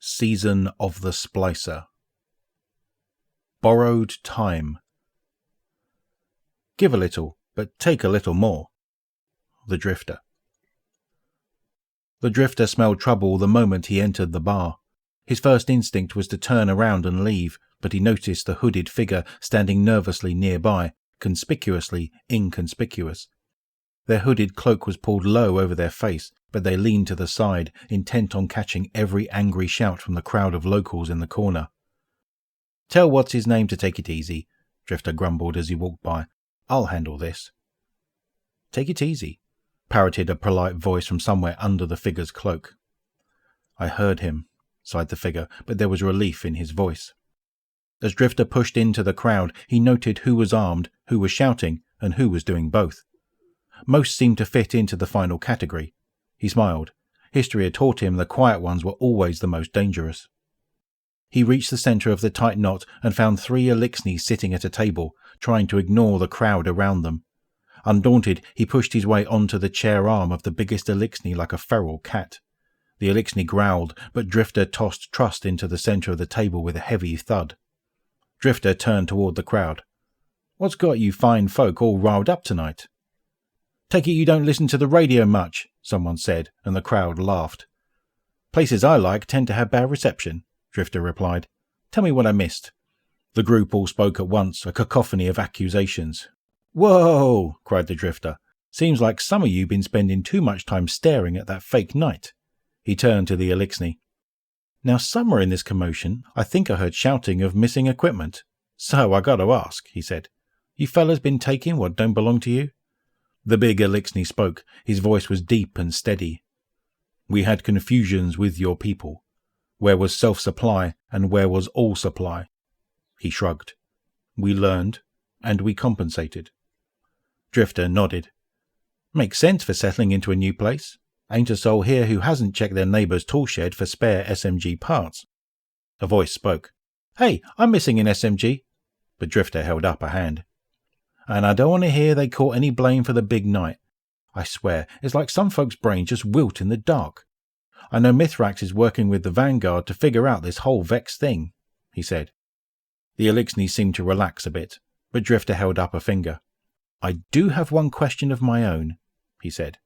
Season of the Splicer. Borrowed time. Give a little, but take a little more. The Drifter. The Drifter smelled trouble the moment he entered the bar. His first instinct was to turn around and leave, but he noticed the hooded figure standing nervously nearby, conspicuously inconspicuous. Their hooded cloak was pulled low over their face, but they leaned to the side, intent on catching every angry shout from the crowd of locals in the corner. "Tell what's-his-name to take it easy," Drifter grumbled as he walked by. "I'll handle this." "Take it easy," parroted a polite voice from somewhere under the figure's cloak. "I heard him," sighed the figure, but there was relief in his voice. As Drifter pushed into the crowd, he noted who was armed, who was shouting, and who was doing both. Most seemed to fit into the final category. He smiled. History had taught him the quiet ones were always the most dangerous. He reached the centre of the tight knot and found 3 Elixni sitting at a table, trying to ignore the crowd around them. Undaunted, he pushed his way onto the chair arm of the biggest Elixni like a feral cat. The Elixni growled, but Drifter tossed Trust into the centre of the table with a heavy thud. Drifter turned toward the crowd. "What's got you fine folk all riled up tonight?" "Take it you don't listen to the radio much," someone said, and the crowd laughed. "Places I like tend to have bad reception," Drifter replied. "Tell me what I missed." The group all spoke at once, a cacophony of accusations. "Whoa!" cried the Drifter. "Seems like some of you been spending too much time staring at that fake night." He turned to the Elixni. "Now somewhere in this commotion, I think I heard shouting of missing equipment. So I got to ask," he said. "You fellas been taking what don't belong to you?" The big Elixni spoke. His voice was deep and steady. "We had confusions with your people. Where was self-supply and where was all supply?" He shrugged. "We learned, and we compensated." Drifter nodded. "Makes sense for settling into a new place. Ain't a soul here who hasn't checked their neighbour's tool shed for spare SMG parts." A voice spoke. "Hey, I'm missing an SMG." But Drifter held up a hand. "And I don't want to hear they caught any blame for the big night. I swear, it's like some folks' brains just wilt in the dark. I know Mithrax is working with the Vanguard to figure out this whole Vex thing," he said. The Elixni seemed to relax a bit, but Drifter held up a finger. "I do have one question of my own," he said.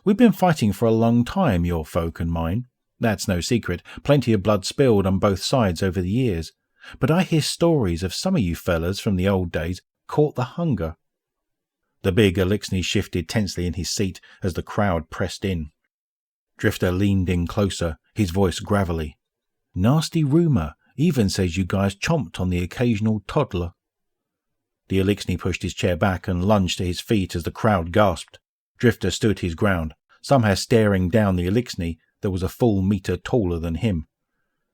"We've been fighting for a long time, your folk and mine. That's no secret, plenty of blood spilled on both sides over the years. But I hear stories of some of you fellas from the old days caught the hunger." The big Elixni shifted tensely in his seat as the crowd pressed in. Drifter leaned in closer, his voice gravelly. "Nasty rumour, even says you guys chomped on the occasional toddler." The Elixni pushed his chair back and lunged to his feet as the crowd gasped. Drifter stood his ground, somehow staring down the Elixni that was a full metre taller than him.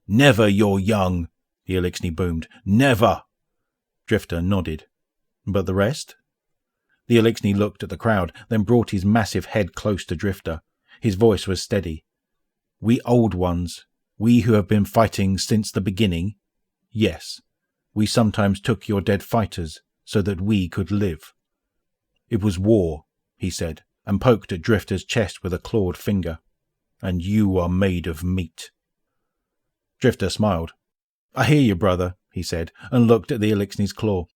"Never, you're young," the Elixni boomed. "Never!" Drifter nodded. "But the rest?" The Elixni looked at the crowd, then brought his massive head close to Drifter. His voice was steady. "We old ones, we who have been fighting since the beginning, yes, we sometimes took your dead fighters so that we could live." "It was war," he said, and poked at Drifter's chest with a clawed finger. "And you are made of meat." Drifter smiled. "I hear you, brother," he said, and looked at the Elixni's claw.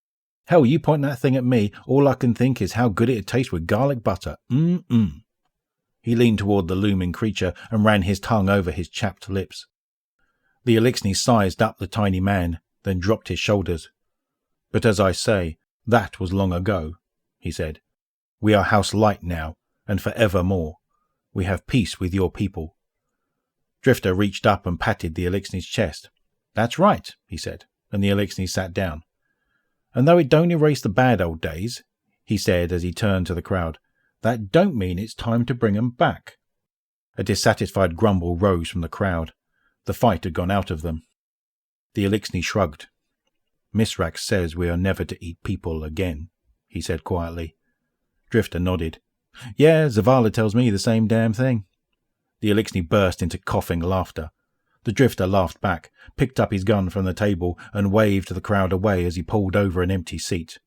"Hell, you point that thing at me, all I can think is how good it'd taste with garlic butter. Mm-mm." He leaned toward the looming creature and ran his tongue over his chapped lips. The Elixni sized up the tiny man, then dropped his shoulders. "But as I say, that was long ago," he said. "We are House Light now, and forevermore. We have peace with your people." Drifter reached up and patted the Elixni's chest. "That's right," he said, and the Elixni sat down. "And though it don't erase the bad old days," he said as he turned to the crowd, "that don't mean it's time to bring 'em back." A dissatisfied grumble rose from the crowd. The fight had gone out of them. The Elixni shrugged. "Mithrax says we are never to eat people again," he said quietly. Drifter nodded. "Yeah, Zavala tells me the same damn thing." The Elixni burst into coughing laughter. The Drifter laughed back, picked up his gun from the table, and waved the crowd away as he pulled over an empty seat.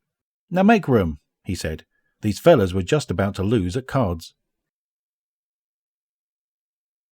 "Now make room," he said. "These fellas were just about to lose at cards."